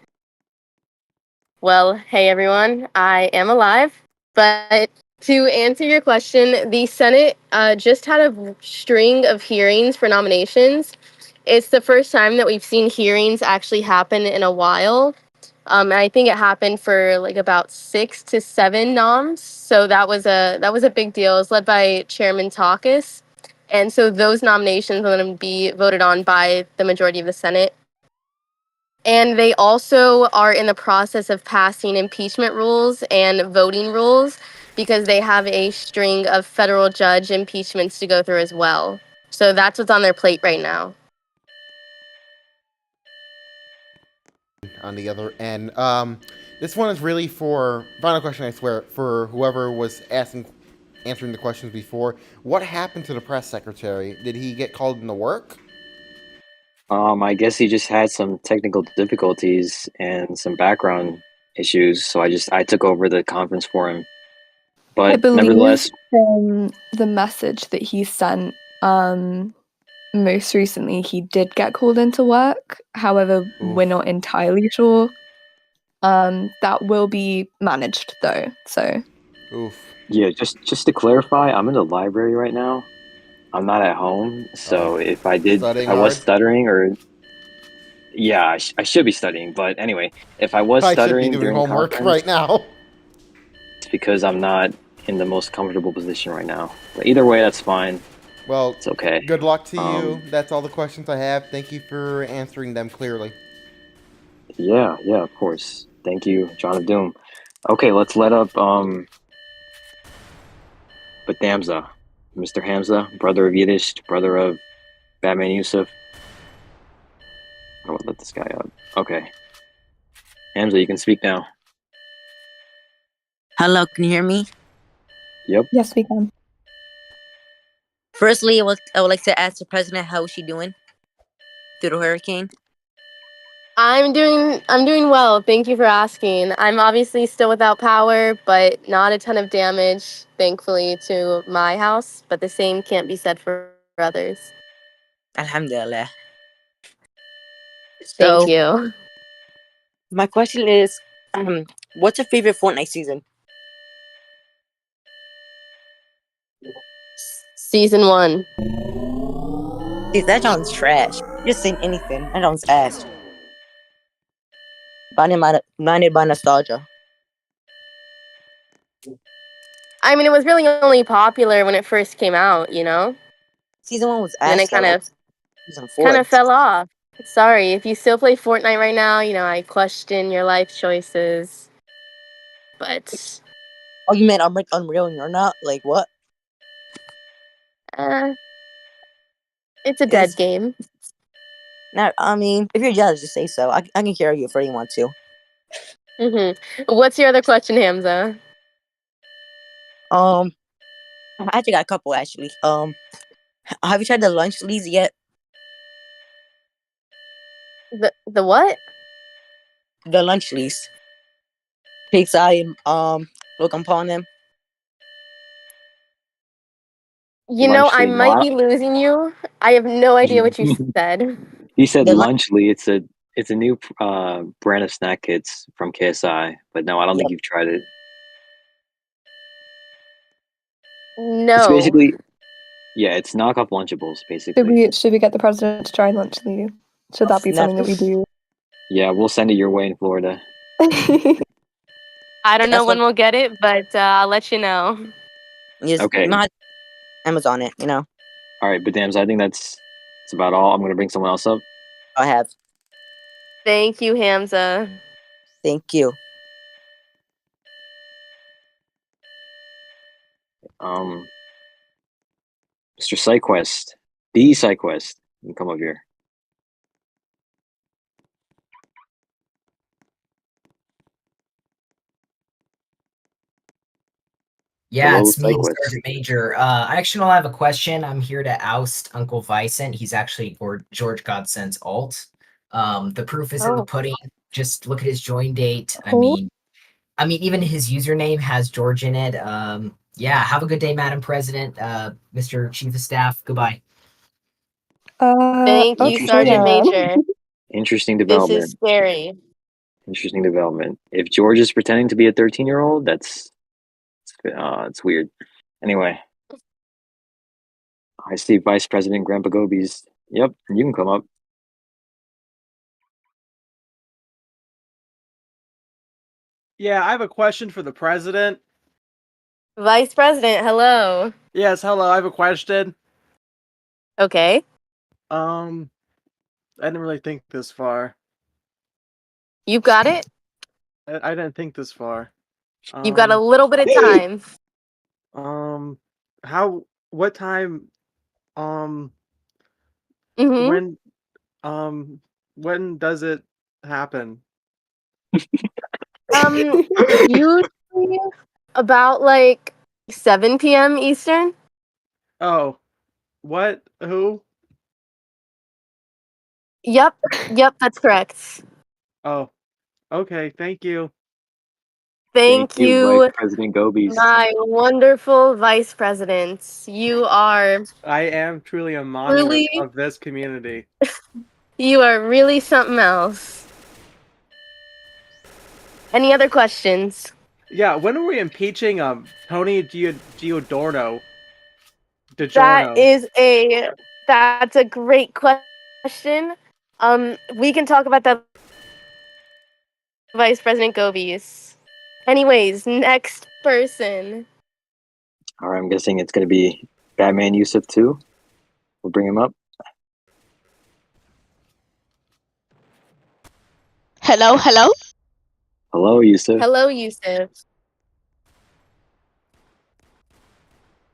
Well, hey everyone, I am alive. But to answer your question, the Senate just had a string of hearings for nominations. It's the first time that we've seen hearings actually happen in a while. And I think it happened for like about 6 to 7 noms. So that was a big deal. It was led by Chairman Takis. And so those nominations are going to be voted on by the majority of the Senate. And they also are in the process of passing impeachment rules and voting rules because they have a string of federal judge impeachments to go through as well. So that's what's on their plate right now. On the other end, this one is really for final question. I swear for whoever was answering the questions before. What happened to the press secretary? Did he get called into work? I guess he just had some technical difficulties and some background issues, so I took over the conference for him. I But believe nevertheless, from the message that he sent most recently, he did get called into work. However, we're not entirely sure. That will be managed though. So, yeah, just to clarify, I'm in the library right now. I'm not at home, so if I Studying was hard? stuttering, or yeah, I should be studying. But anyway, if I was I should be stuttering doing during the homework conference, right now. it's because I'm not in the most comfortable position right now. But either way, that's fine. Well, it's okay. Good luck to you. That's all the questions I have. Thank you for answering them clearly. Yeah, of course. Thank you, John of Doom. Okay, let's let up but Hamza. Mr. Hamza, brother of Yiddish, brother of Batman Yusuf. I would let this guy up. Okay. Hamza, you can speak now. Hello, can you hear me? Yep. Yes, we can. Firstly, I would like to ask the president how is she doing through the hurricane. I'm doing well. Thank you for asking. I'm obviously still without power, but not a ton of damage, thankfully, to my house. But the same can't be said for others. Alhamdulillah. Thank you. My question is, what's your favorite Fortnite season? Season 1. See, that sounds trash. You're just saying anything. That sounds ass. Blinded by nostalgia. I mean, it was really only popular when it first came out, you know? Season 1 was And then ass. it kind of Season 4. fell off. Sorry, if you still play Fortnite right now, I question your life choices. But Oh, you meant Unreal and you're not? Like, what? It's a dead game. Now, I mean, if you're jealous, just say so. I can hear you if you want to. What's your other question, Hamza? Um, I actually got a couple actually. Have you tried the lunch leaves yet? The what? The lunch leaves. Pizza and look upon them. You know, I Lunchly. No, might be losing you. I have no idea what you said. he said The lunch. Lunchly. It's a new brand of snack kits from KSI. But no, I don't think Yep. you've tried it. It's No. basically it's knockoff Lunchables basically. Should we get the president to try lunch leave? Should that be Snap. something that we do? Yeah, we'll send it your way in Florida. I don't know That's when what. we'll get it, but I'll let you know. Just Okay. not Amazon it. You know. All right, but damn, so I think that's about all. I'm gonna bring someone else up. I have. Thank you, Hamza. Thank you. Mr. SideQuest, the SideQuest, you can come up here. Yeah, Hello, it's me, SideQuest. Sergeant Major. I actually don't have a question. I'm here to oust Uncle Vicent. He's actually George Godsend's alt. The proof is in the Oh. pudding. Just look at his join date. Cool. I mean, even his username has George in it. Yeah, have a good day, Madam President. Mr. Chief of Staff. Goodbye. Thank you, Okay Sergeant then. Major. Interesting This is development. scary. Interesting development. If George is pretending to be a 13-year-old, that's it's weird. Anyway, I see Vice President Grandpa Gobies. Yep, you can come up. Yeah, I have a question for the president. Vice President, hello. Yes, hello. I have a question. Okay. I didn't really think this far. You got it? I didn't think this far. You've got a little bit of time. What time, Mm-hmm. when does it happen? Usually about like 7 p.m. Eastern. Oh, what? Who? Yep, that's correct. Oh, okay. Thank you. Thank Vice you, President Gobies. my wonderful Vice President. You are I am truly a monument really, of this community. you are really something else. Any other questions? Yeah, when are we impeaching Tony Giordano? That's a great question. We can talk about that, Vice President Gobies. Anyways, next person. All right, I'm guessing it's gonna be Batman Yusuf too. We'll bring him up. Hello. Hello, Yusuf. Hello, Yusuf.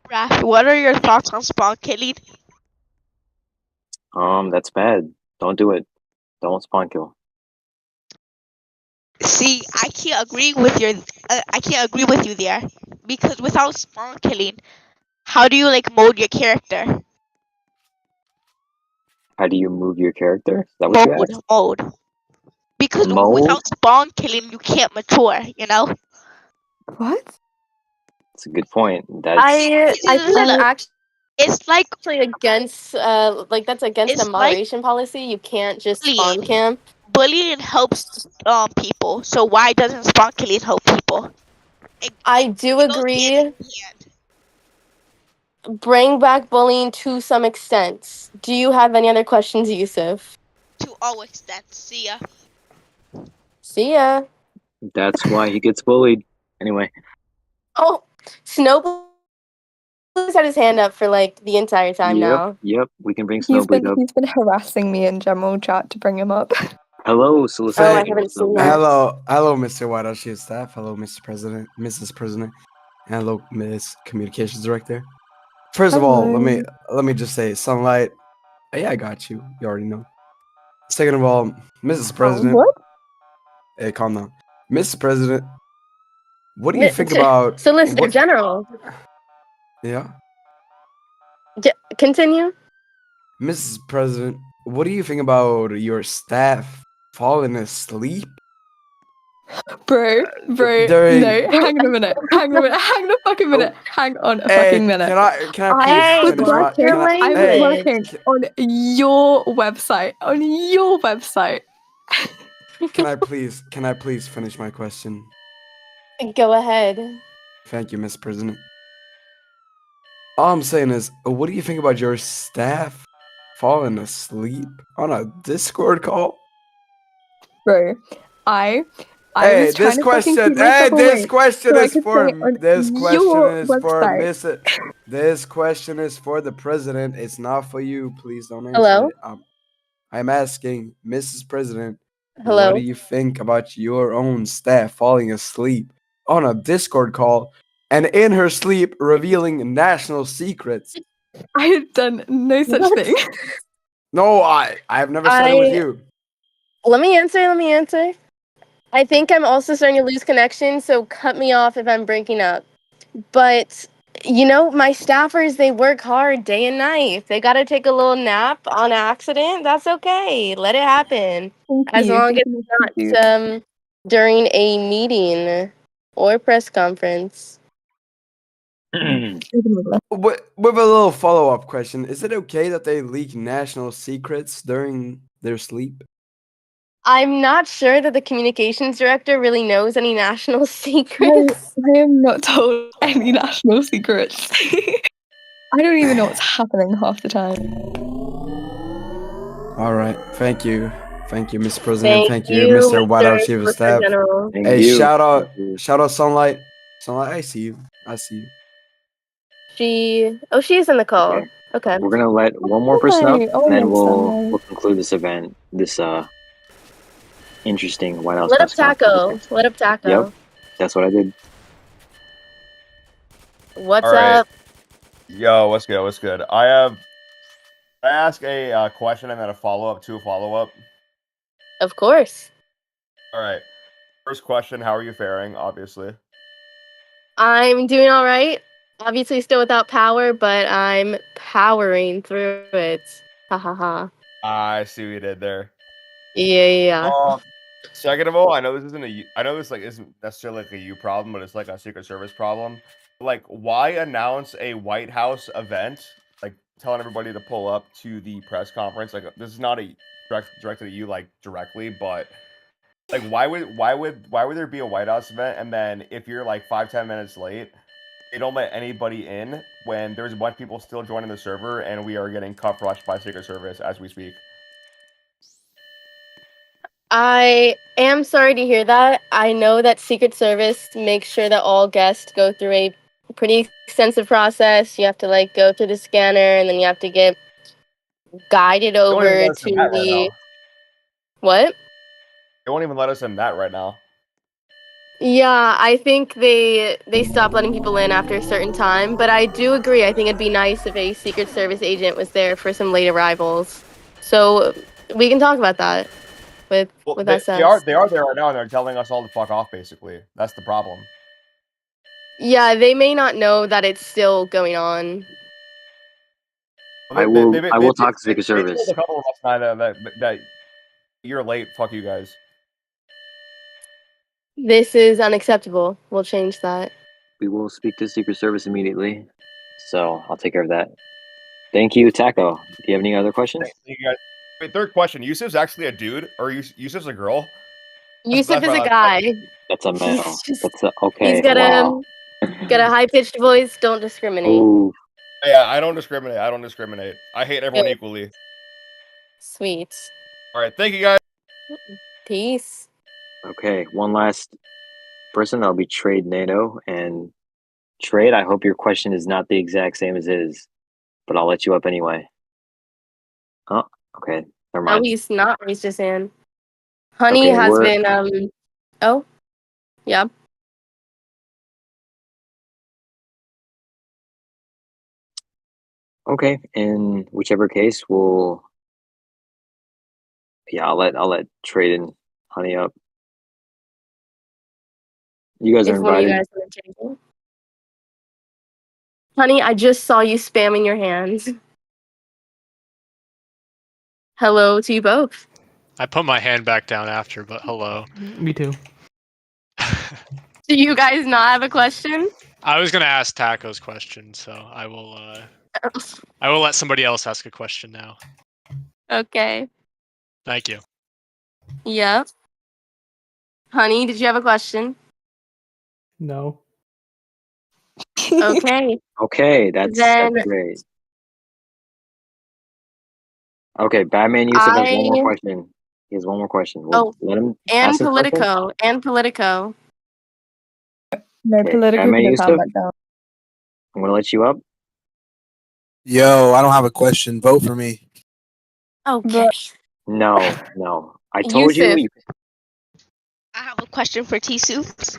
Raph, what are your thoughts on spawn killing? That's bad. Don't do it. Don't spawn kill. See, I can't agree with you there, because without spawn killing, how do you mold your character? How do you move your character? Is that what you asked? Mold. Because Mold? without spawn killing, you can't mature. You know. What? That's a good point. I think that's actually it's like against that's against the moderation policy. You can't just spawn camp. Bullying helps people. So why doesn't spawn killing help people? I do agree. Bring back bullying to some extent. Do you have any other questions, Yusuf? To all extents. See ya. See ya. That's why he gets bullied. Anyway. Oh, Snowblue's had his hand up for the entire time now. Yep. We can bring He's Snowbleed up. been harassing me in general chat to bring him up. Hello, solicitor. I haven't seen that. Hello, Mr. White House Chief of Staff. Hello, Mr. President, Mrs. President, and hello, Miss Communications Director. First of all, let me just say, Sunlight. Yeah, I got you. You already know. Second of all, Mrs. President. What? Hey, calm down, Mr. President. What do you think about Solicitor what? General? Yeah, Continue. Mrs. President, what do you think about your staff falling asleep? Bro, During no, hang on a minute, hang on a fucking minute, hang on a Hey, fucking minute. can I please I was finish my? working, Can I? I was Hey, working on your website, can I please finish my question? Go ahead. Thank you, Miss President. All I'm saying is, what do you think about your staff falling asleep on a Discord call? Bro, I Hey, was trying this to fucking question. keep myself Hey, this awake question so I is could say for. it on This question your is for website. Miss. This question is for the president. It's not for you. Please don't answer Hello? it. I'm asking Mrs. President, what do Hello? you think about your own staff falling asleep on a Discord call and in her sleep revealing national secrets? I have done no such thing. No, I've never said it was you. Let me answer. I think I'm also starting to lose connection, so cut me off if I'm breaking up. But my staffers, they work hard day and night. If they gotta take a little nap on accident, that's okay. Let it happen. As long as it's not during a meeting or press conference. With a little follow-up question, is it okay that they leak national secrets during their sleep? I'm not sure that the communications director really knows any national secrets. I am not told any national secrets. I don't even know what's happening half the time. All right, thank you, Mr. President. Thank Thank you, you, Mr. White House Mr. Chief of Solicitor Staff. General. Hey, shout out, Sunlight. I see you. She is in the call. Okay. We're gonna let one more person up, Oh, and then no, we'll conclude this event. This interesting White House Let up press conference. Taco. Let up Taco. Yep, that's what I did. What's All right. up? Yo, what's good? What's good? Can I ask a question and then a follow-up to a follow-up? Of course. All right. First question, how are you faring, obviously? I'm doing all right. Obviously still without power, but I'm powering through it. Ha ha ha. I see what you did there. Yeah. Second of all, I know this isn't necessarily like a you problem, but it's like a Secret Service problem. Like, why announce a White House event, like telling everybody to pull up to the press conference? Like, this is not a directed at you like directly, but like, why would there be a White House event and then if you're like 5-10 minutes late, they don't let anybody in when there's a bunch of people still joining the server and we are getting cuff rushed by Secret Service as we speak. I am sorry to hear that. I know that Secret Service makes sure that all guests go through a pretty extensive process. You have to go through the scanner and then you have to get guided They won't even over let us to in that right the now. what? They won't even let us in that right now. Yeah, I think they stopped letting people in after a certain time, but I do agree. I think it'd be nice if a Secret Service agent was there for some late arrivals. So we can talk about that with They SS. are there right now and they're telling us all to fuck off basically. That's the problem. Yeah, they may not know that it's still going on. I will talk to Secret They Service. told a couple of us that you're late. Fuck you guys. This is unacceptable. We'll change that. We will speak to Secret Service immediately. So I'll take care of that. Thank you, Taco. Do you have any other questions? Thank you guys. Wait, third question. Yusuf's actually a dude, or Yusuf's a girl? Yusuf is my a last guy. That's a male. He's Okay. He's got Wow. got a high pitched voice. Don't discriminate. Ooh. Yeah, I don't discriminate. I hate everyone Good. equally. Sweet. All right, thank you guys. Peace. Okay, one last person. That'll be Trade NATO. And Trade, I hope your question is not the exact same as his, but I'll let you up anyway. Oh, okay. Never No, mind. he's not raised his hand. Honey Okay, has been oh, yeah. Okay, in whichever case, I'll let Trade and Honey up. You guys are If one of you invited. guys want to take it. Honey, I just saw you spamming your hands. Hello to you both. I put my hand back down after, but hello. Me too. Do you guys not have a question? I was gonna ask Taco's question, so I will let somebody else ask a question now. Okay. Thank you. Yep. Honey, did you have a question? No. Okay. Okay, that's Then great. Okay, Batman Yusuf has one more I question. He has one more question. We'll let him and ask his question. Politico. No, Okay, Politico Batman could have Yusuf, that down. I'm gonna let you up. Yo, I don't have a question. Vote for me. Okay. No. I told Yusuf. you. I have a question for T-Soups.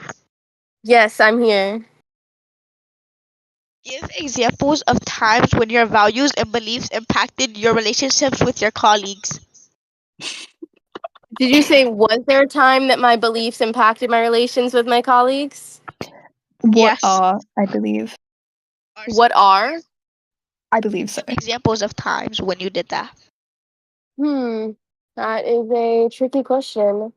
Yes, I'm here. Give examples of times when your values and beliefs impacted your relationships with your colleagues. Did you say, was there a time that my beliefs impacted my relations with my colleagues? What are, I believe. What are? I believe so. Examples of times when you did that. That is a tricky question.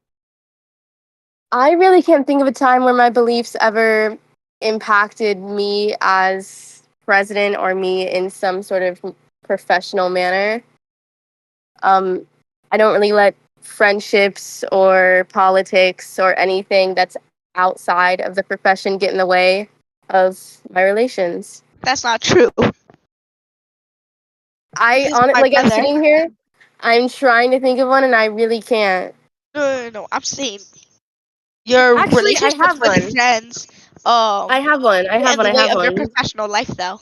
I really can't think of a time where my beliefs ever impacted me as president or me in some sort of professional manner. I don't really let friendships or politics or anything that's outside of the profession get in the way of my relations. That's not true. I This is on it my like I'm brother. sitting here, I'm trying to think of one and I really can't. No. I'm saying your Actually, I relationships have with one. friends I have one. get in the way of your professional life though.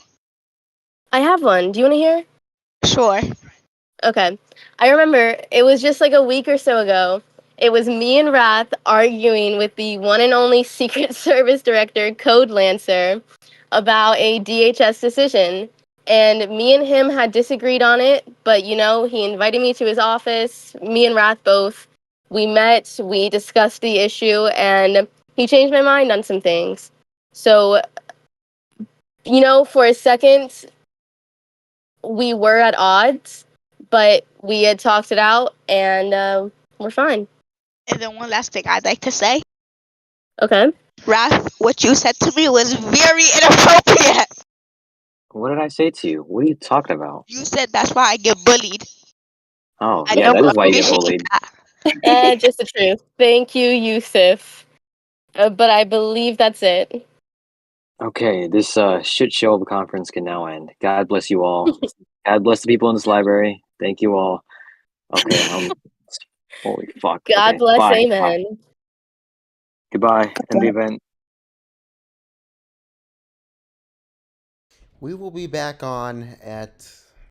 I have one. Do you want to hear? Sure. Okay. I remember it was just like a week or so ago. It was me and Wrath arguing with the one and only Secret Service Director, Code Lancer, about a DHS decision. And me and him had disagreed on it, but he invited me to his office, me and Wrath both. We met, we discussed the issue, and he changed my mind on some things. So, for a second, we were at odds, but we had talked it out, and we're fine. And then one last thing I'd like to say. Okay. Wrath, what you said to me was very inappropriate. What did I say to you? What are you talking about? You said that's why I get bullied. Oh, I yeah, don't that is why you get appreciate bullied. that. Just the truth. Thank you, Yusuf. But I believe that's it. Okay, this shit show of a conference can now end. God bless you all. God bless the people in this library. Thank you all. Okay, holy fuck. God Okay, bless, bye. amen. Goodbye. End the event. We will be back on at